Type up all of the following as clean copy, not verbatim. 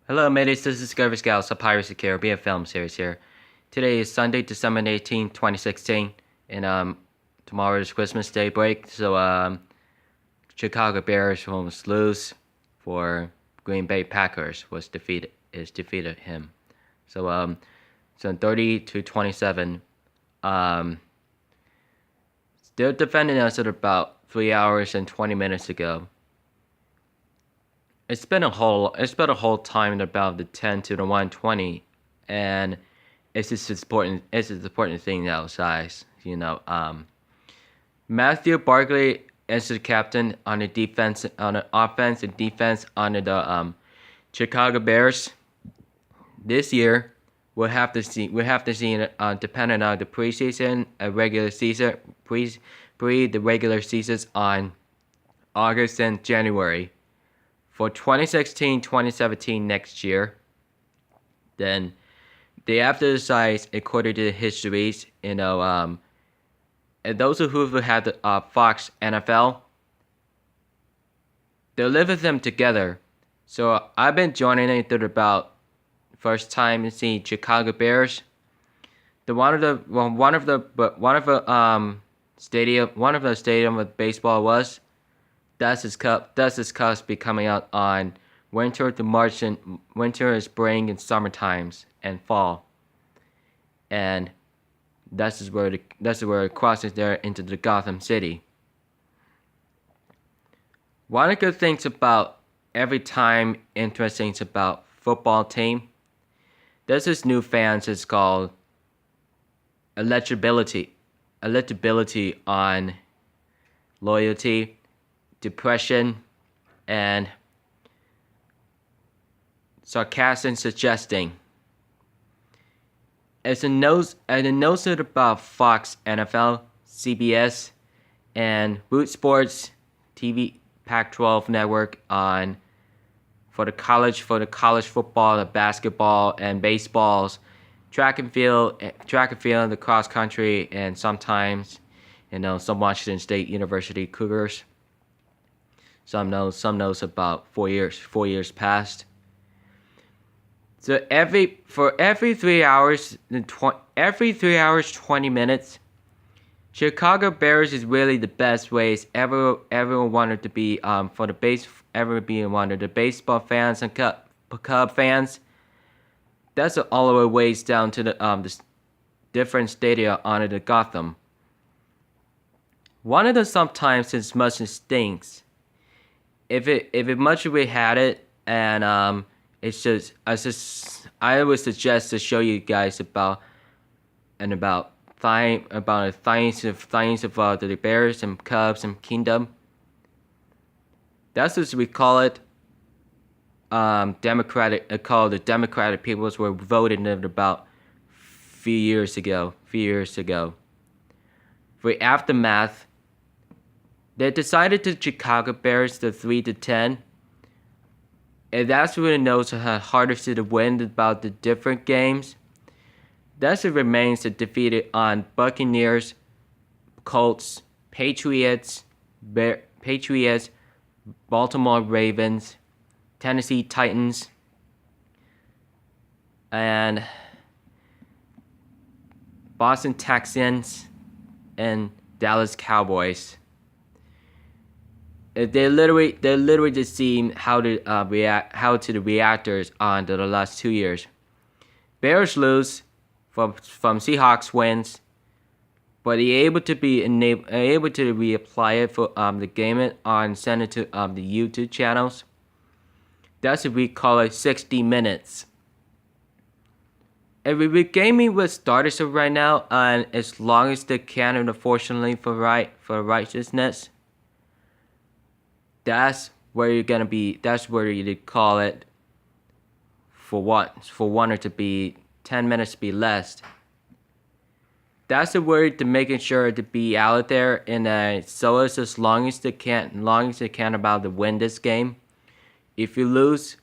Hello, mateys. This is Discovery Scouts, a Pirates of the Caribbean film series here. Today is Sunday, December 18th, 2016, and tomorrow is Christmas Day break. So Chicago Bears almost lose for Green Bay Packers defeated him. So 30-27. They're defending us at about 3 hours and 20 minutes ago. It's been a whole time at about the 10 to the 120, and it's just important. It's an important thing now, size. Matthew Barkley is the captain on the defense, on the offense and defense under the Chicago Bears. This year, we'll have to see. Depending on the preseason, the regular seasons on August and January. For 2016-2017 next year, then they have to decide according to the histories, and those who have had the Fox NFL, they'll live with them together. So I've been joining it through about first time to see Chicago Bears. One of the stadium with baseball was. Dust Cup be coming out on winter to March and winter, spring, and summer times and fall, and that's where it crosses there into the Gotham City. One of the good things about every time interesting about football team, there's this new fans. It's called electability on loyalty, depression, and sarcasm suggesting. As a note about Fox NFL, CBS, and Root Sports TV Pac-12 network on for the college football, the basketball and baseballs, track and field, the cross country, and sometimes some Washington State University Cougars. Some knows about 4 years past. So every 3 hours 20 minutes, Chicago Bears is really the best ways ever wanted to be for the the baseball fans and Cub fans. That's all the ways down to the different stadia under the Gotham. One of the sometimes as much as stinks. If it much we had it, and I would suggest to show you guys about the science of the Bears and Cubs and Kingdom. That's what we call it. The Democratic peoples were voted in about few years ago. For aftermath, they decided to Chicago Bears the 3-10, and that's what it knows how hardest to win about the different games. That's what remains to defeated on Buccaneers, Colts, Patriots, Baltimore Ravens, Tennessee Titans, and Boston Texans, and Dallas Cowboys. They literally just seen how to the reactors on the last 2 years. Bears lose from Seahawks wins, but he able to reapply it for the game on send it to the YouTube channels. That's what we call it 60 minutes. Every gaming was started so right now, and as long as they can, unfortunately for righteousness. That's where you're gonna be. That's where you call it. For what? For one or to be 10 minutes to be less. That's the word to making sure to be out there, and so as long as they can, about to win this game. If you lose,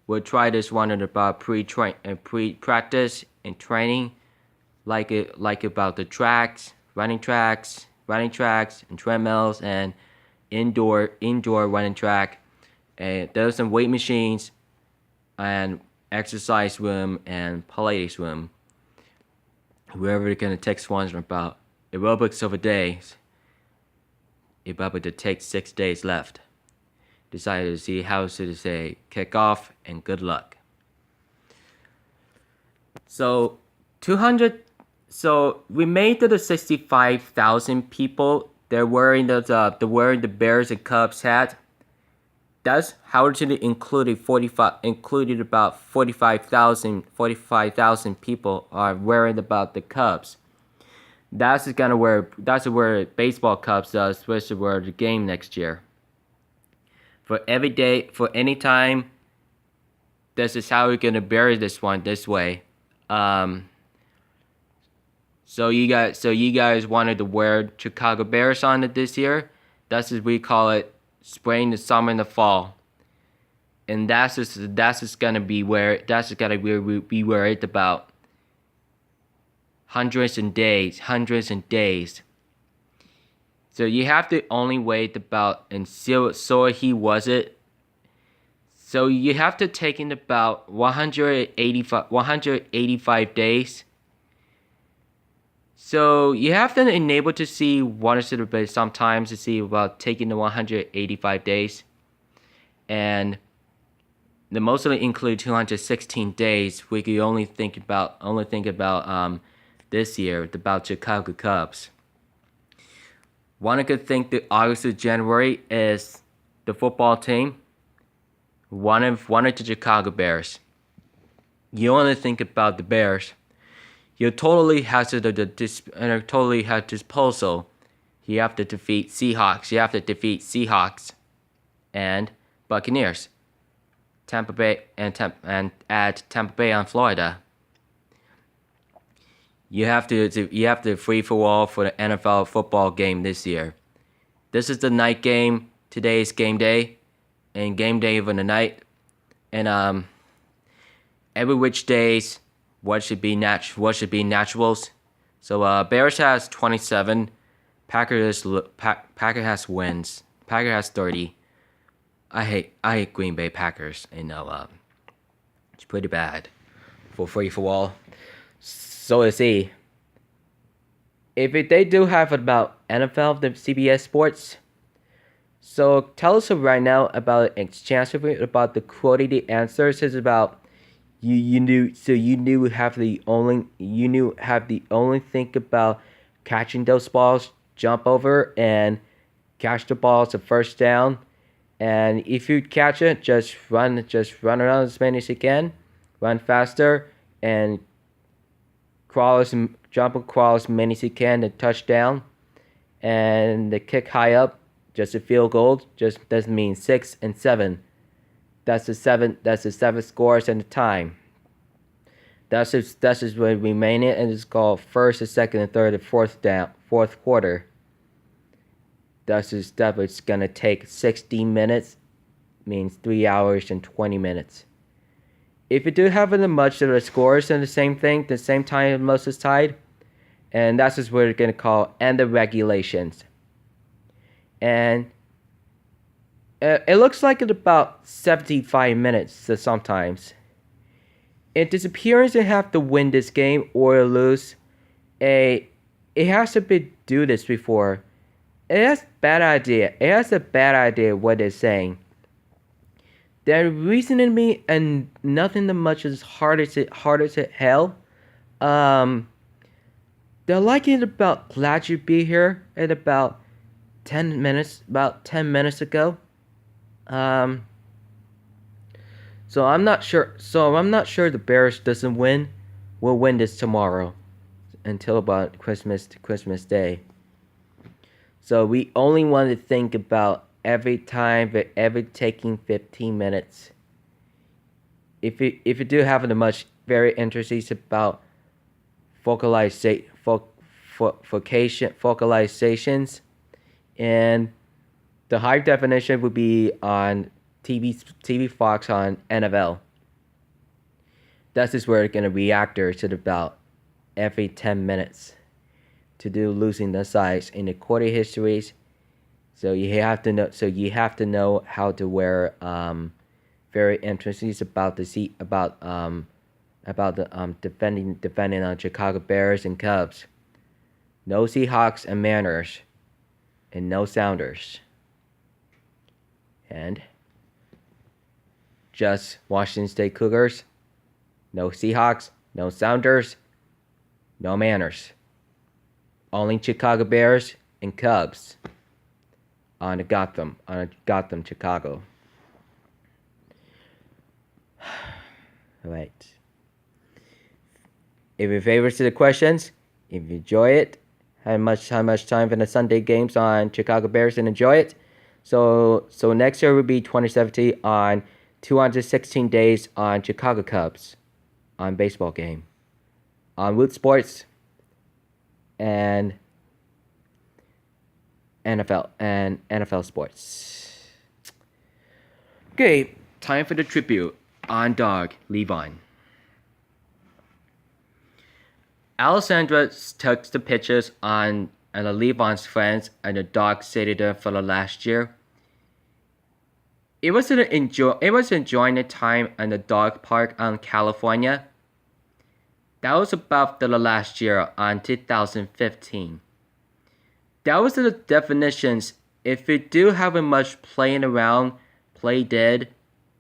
we'll try this one at about pre-practice and training, like about the tracks, running tracks, and treadmills, and indoor running track. And there's some weight machines, and exercise room and Pilates room. Whoever they're gonna take sponsor about aerobics over days. About to take 6 days left. Decided to see how to say kick off and good luck. So 200. So we made to the 65,000 people. They're wearing the Bears and Cubs hat. That's how to included about 45,000 people are wearing about the Cubs. That's where baseball Cubs does switch to wear the game next year. For every day, for any time, this is how we're gonna bury this one this way. So you guys wanted to wear Chicago Bears on it this year. That's as we call it, spring, the summer, and the fall. And that's just gonna be where it's about hundreds and days. So you have to only wait about until he was it. So you have to take in about 185 days. So you have to enable to see one or two sometimes to see about taking the 185 days, and the mostly include 216 days. We could only think about this year about Chicago Cubs. One good thing that August to January is the football team. One of the Chicago Bears. You only think about the Bears. You totally have disposal. You have to defeat Seahawks. You have to defeat Seahawks and Buccaneers. Tampa Bay and add Tampa Bay on Florida. You have to free for all for the NFL football game this year. This is the night game. Today is game day, and game day for the night. And every which days, what should be naturals. So Bears has 27. Packer has wins. Packer has 30. I hate Green Bay Packers. It's pretty bad for free for all. So is he. If they do have about NFL, the CBS Sports. So tell us right now about chance about the quality answers is about you knew have the only think about catching those balls, jump over and catch the ball as a first down, and if you catch it, just run around as many as you can, run faster and jump and crawl as many as you can to touchdown, and the kick high up, just a field goal, just doesn't mean 6 and 7. That's the seven scores and the time. That's just what we main it, and it's called first, and second, and third, and fourth quarter. That's it's gonna take 60 minutes, means 3 hours and 20 minutes. If you do have the much of the scores and the same time most is tied, and that's just what we're gonna call and the regulations. And it looks like it's about 75 minutes sometimes. It disappears and have to win this game or lose. It has to do this before. It has a bad idea what it's saying. They're reasoning me and nothing that much is harder to hell. They're liking about glad you be here at about 10 minutes ago. So I'm not sure the Bears will win this tomorrow until about Christmas Day. So we only want to think about every taking 15 minutes. If you do have a much very interesting about focalizations, and the high definition would be on TV Fox on NFL. That's just where it's gonna reactor to about every 10 minutes to do losing the size in the quarter histories. So you have to know how to wear very interesting about the defending on Chicago Bears and Cubs. No Seahawks and Mariners, and no Sounders. And just Washington State Cougars. No Seahawks, no Sounders, no Mariners. Only Chicago Bears and Cubs on Gotham, Chicago. Alright. If you're favorites to the questions, if you enjoy it, how much time for the Sunday games on Chicago Bears and enjoy it. So next year will be 2017 on 216 days on Chicago Cubs on baseball game, on Root Sports, and NFL sports. Okay, time for the tribute on dog Levon. Alexandra took the pictures on the Levon's friends and the dog stayed there for the last year. It was enjoying the time in the dog park on California. That was about the last year on 2015. That was the definitions. If you do have a much playing around, play dead,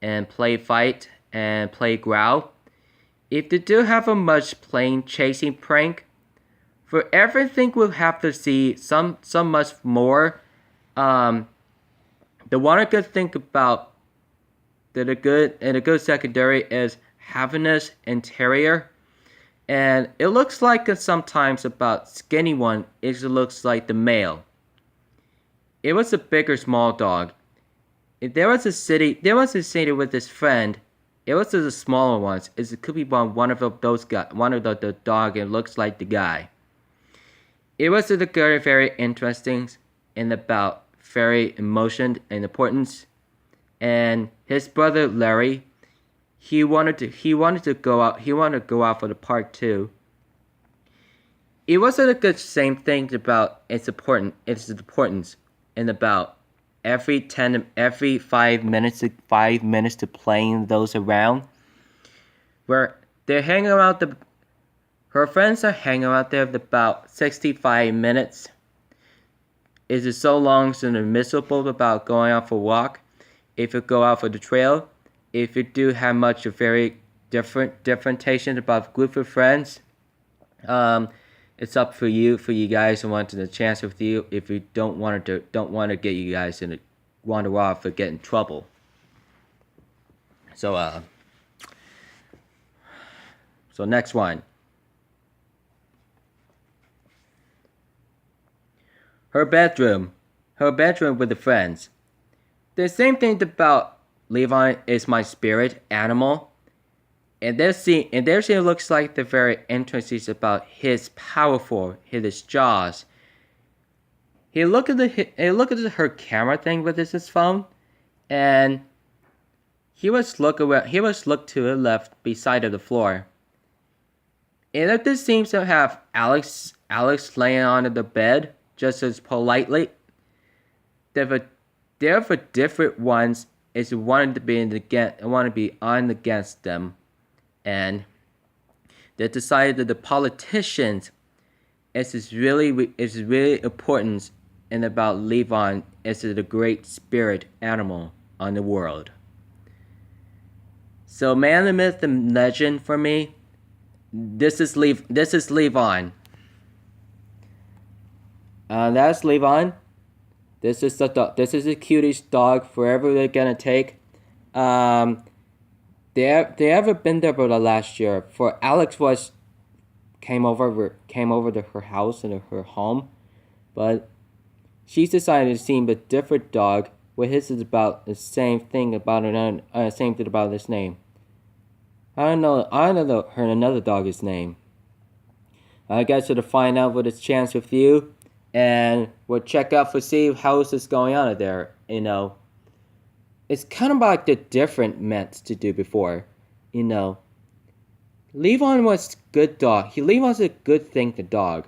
and play fight, and play growl, if you do have a much playing chasing prank, for everything we'll have to see some much more. The one good thing about the good secondary is Haviness and Terrier. And it looks like sometimes about skinny one, it looks like the male. It was a bigger small dog. If there was a city with his friend. It was the smaller ones. It could be one of those guys, one of the dog. It looks like the guy. It was very very interesting and about very emotion and importance. And his brother Larry, he wanted to go out. He wanted to go out for the park too. It wasn't a good same thing about its importance and about every 5 minutes to playing those around. Where they're hanging out her friends are hanging out there for about 65 minutes. It is so long and miserable about going out for a walk. If you go out for the trail, if you do have much of very differentiation about group of friends, it's up for you guys who want the chance with you. If you don't want to get you guys in wander off or get in trouble. So next one. Her bedroom with the friends. The same thing about Levon is my spirit animal. And this scene looks like the very interesting about his powerful, his jaws. He looked at her camera thing with his phone, and he was look to the left beside of the floor. And if this seems to have Alex laying on the bed just as politely. There are different ones is wanted to be on against them, and they decided that the politicians is really important and about Levon is the great spirit animal on the world. So man, the myth, the legend for me. This is Levon. That's Levon. This is the cutest dog forever they're gonna take. They ever been there for the last year. For Alex came over to her house and her home, but she's decided to see a different dog. Where his is about the same thing about his name. I don't know another dog's name. I guess to find out what it's chance with you, and we'll check out to see how is this going on there. It's kind of like the different meant to do before. Levon was good dog. Levon's a good thing to dog.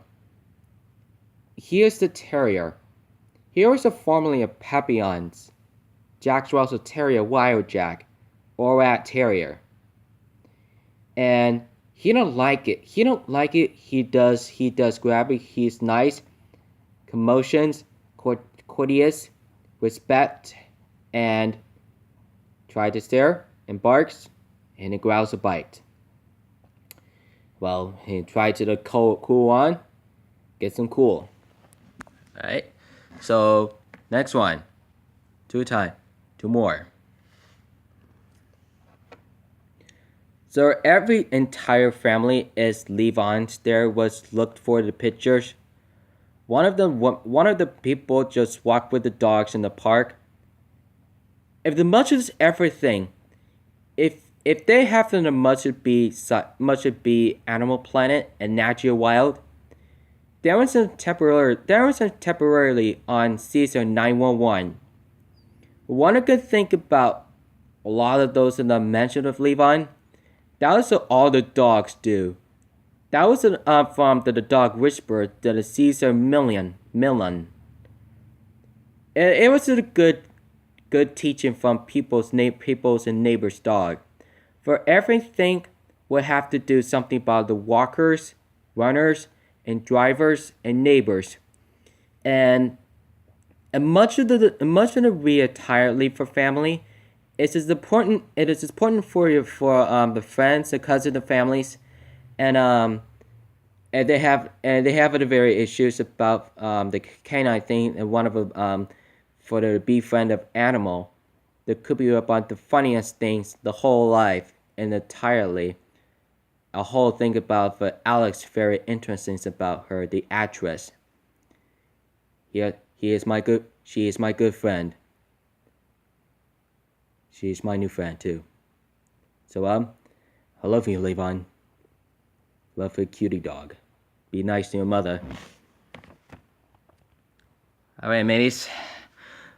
Here's the terrier. Here was formerly a Papillons. Jack Russell Terrier Wild Jack. or rat terrier. And he don't like it. He don't like it. He does grab it. He's nice, commotions, courteous, respect, and try to stare and barks, and he growls a bite. Well, he tried to cool on, get some cool. Alright, so next one. Two more. So every entire family is Levon's. There was looked for the pictures. One of the people just walked with the dogs in the park. If the much is everything, if they have the much would be Animal Planet and Natural Wild, there was a temporarily on season 911. One good thing about a lot of those in the mention of Levon, that was what all the dogs do. That was from the dog whisperer to the Caesar Million. It was a good teaching from people's and neighbors' dog. For everything would have to do something about the walkers, runners, and drivers and neighbors. And much of the retiree for family, it is important for the friends, the cousins, the families, and they have the very issues about the canine thing, and one of them for the befriend of animal, that could be about the funniest things the whole life and entirely. A whole thing about the Alex very interesting about her, the actress. She is my good friend. She is my new friend too. So I love you, Levon. Love your cutie dog. Be nice to your mother. Alright, mateys.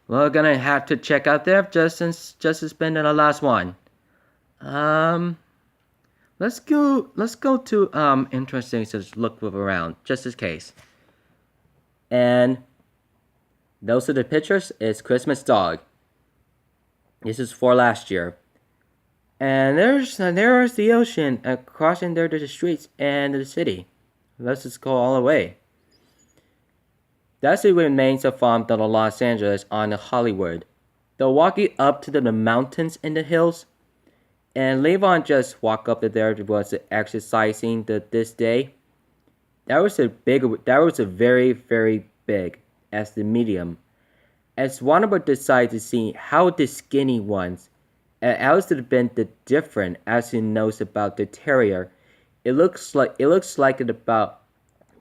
We're gonna have to check out there just as been in the last one. Let's go to interesting to look around just in case. And those are the pictures. It's Christmas dog. This is for last year. And there's the ocean crossing there to the streets and the city. Let's just go all the way. That's the remains of the Los Angeles on the Hollywood. They're walking up to the mountains and the hills. And Levon just walked up there was exercising this day. That was a very, very big as the medium. As one of us decided to see how the skinny ones, and else it had been the different as he knows about the terrier. It looks like it about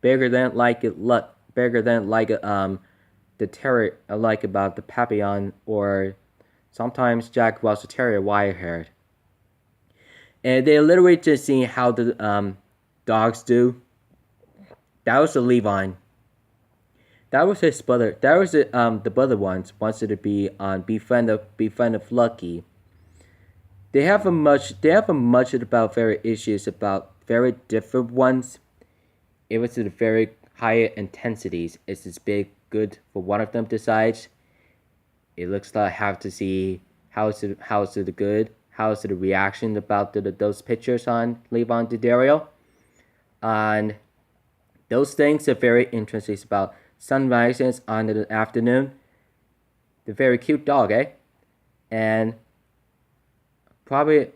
bigger than the terrier, like about the Papillon, or sometimes Jack Russell Terrier wire haired. And they literally just see how the dogs do. That was the Levon. That was his brother. That was the brother ones wanted to be on befriend of Lucky. They have a much about very issues about very different ones. It was at very higher intensities. It's this big good for one of them decides. It looks like I have to see how's it the good. How's the reaction about those pictures on Levon Daddario? And those things are very interesting about sunrises on the afternoon. The very cute dog, eh? And probably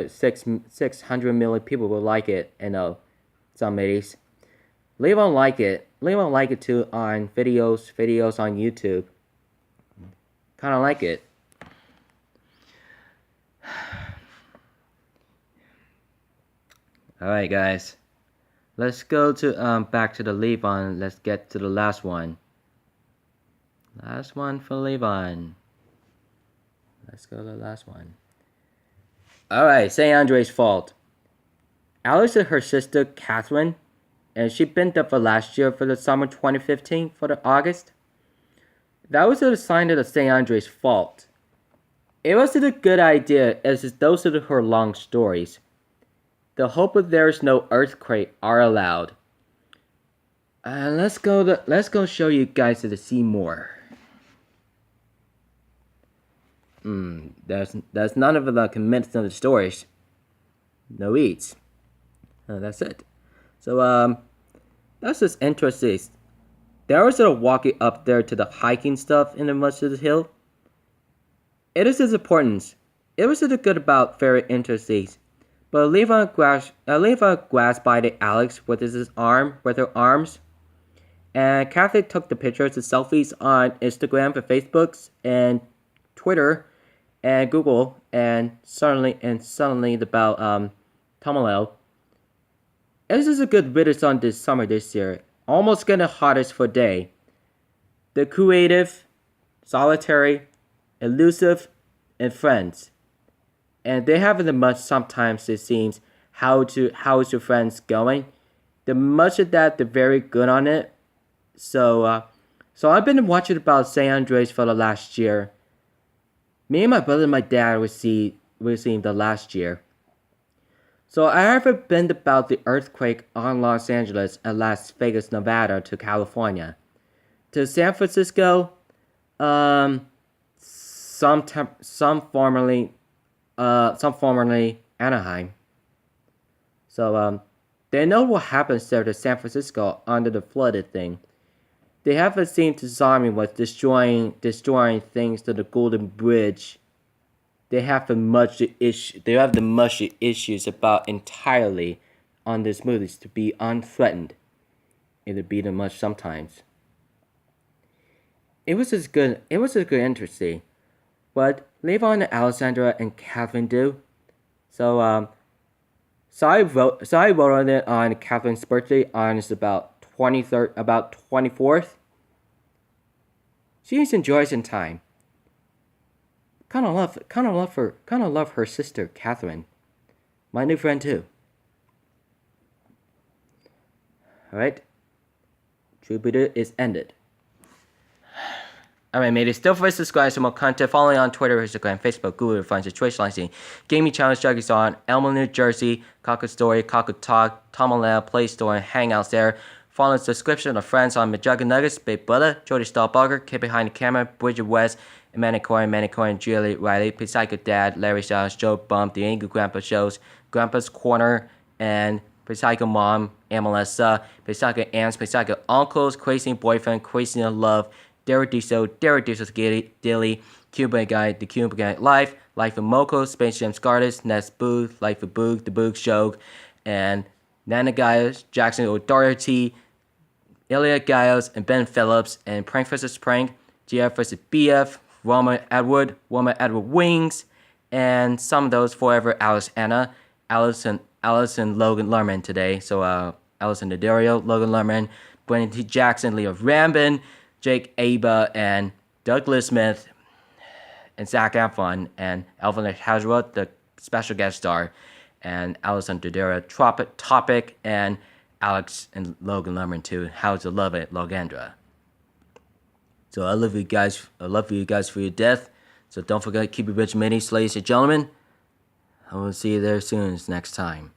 600 million people will like it. And some ladies. Levon like it. Levon like it too on videos on YouTube. Kind of like it. Alright guys, let's go to back to the Levon. Let's get to the last one. Last one for Levon. Let's go to the last one. Alright, St. Andre's fault. Alice and her sister Catherine, and she been there for last year for the summer 2015 for the August. That was a sign of the St. Andre's fault. It wasn't a good idea as those are her long stories. The hope that there is no earthquake are allowed. Let's go show you guys to see more. That's none of the comments of the stories. No eats. That's it. So that's just interesting. There was a walking up there to the hiking stuff in the Mustard Hill. It is his importance. It was a good about very interesting. But Levon grasped by the Alex with her arms, and Catholic took the pictures and selfies on Instagram and Facebook and Twitter and Google, and suddenly about Tomaleo. This is a good riddance on this summer this year. Almost getting the hottest for day. The creative, solitary, elusive, and friends. And they haven't much sometimes it seems how is your friends going. The much of that they're very good on it. So I've been watching about San Andreas for the last year. Me and my brother and my dad were seeing the last year. So I haven't been about the earthquake on Los Angeles and Las Vegas, Nevada to California. To San Francisco, some formerly Anaheim. So they know what happens there to San Francisco under the flooded thing. They haven't seen tsunami was destroying things to the Golden Bridge. They have the much issues about entirely on this movie to be unthreatened. It'll be the much sometimes. It was just good. It was just good, interesting. What Levon and Alexandra and Catherine do. So I wrote on it on Catherine's birthday on about 24th. She just enjoys in time. Kind of love her sister Catherine, my new friend too. All right, True Buddha is ended. Alright, mate, still for subscribe for more content. Follow me on Twitter, Instagram, Facebook, Google to find situation licensing. Gaming challenge juggies on Elmo, New Jersey, Cocker Story, Cocker Talk, Tomaleo, Play Store, and Hangouts there. Follow the description of friends on Majugga Nuggets, Big Butter, Jody Stahlbarger, Kid Behind the Camera, Bridget West, Manicore, Julie Riley, Psycho Dad, Larry Styles, Joe Bump, The Angry Grandpa Shows, Grandpa's Corner, and Psycho Mom, Amalessa, Psycho Aunts, Psycho Uncles, Crazy Boyfriend, Crazy in Love, Derek Diesel's Dilly, Cuban Guy, The Cuban Guy Life of Moko, Space Jam Scarlett, Ness Booth, Life of Boog, The Boog Show, and Nana Giles, Jackson O'Doherty, Ilya Giles, and Ben Phillips, and Prank vs. Prank, GF vs. BF, Roma Edward Wings, and some of those forever Alice Anna, Allison Logan Lerman today. So Alexandra Daddario, Logan Lerman, Brendan T. Jackson, Leo Rambin, Jake Aba, and Douglas Smith, and Zach Efron, and Alvin Hazra, the special guest star, and Alexandra Daddario, Topic, and Alex and Logan Lerman too. How to love it, Logandra. So I love you guys. I love you guys for your death. So don't forget, keep it rich, ladies and gentlemen. I will see you there soon next time.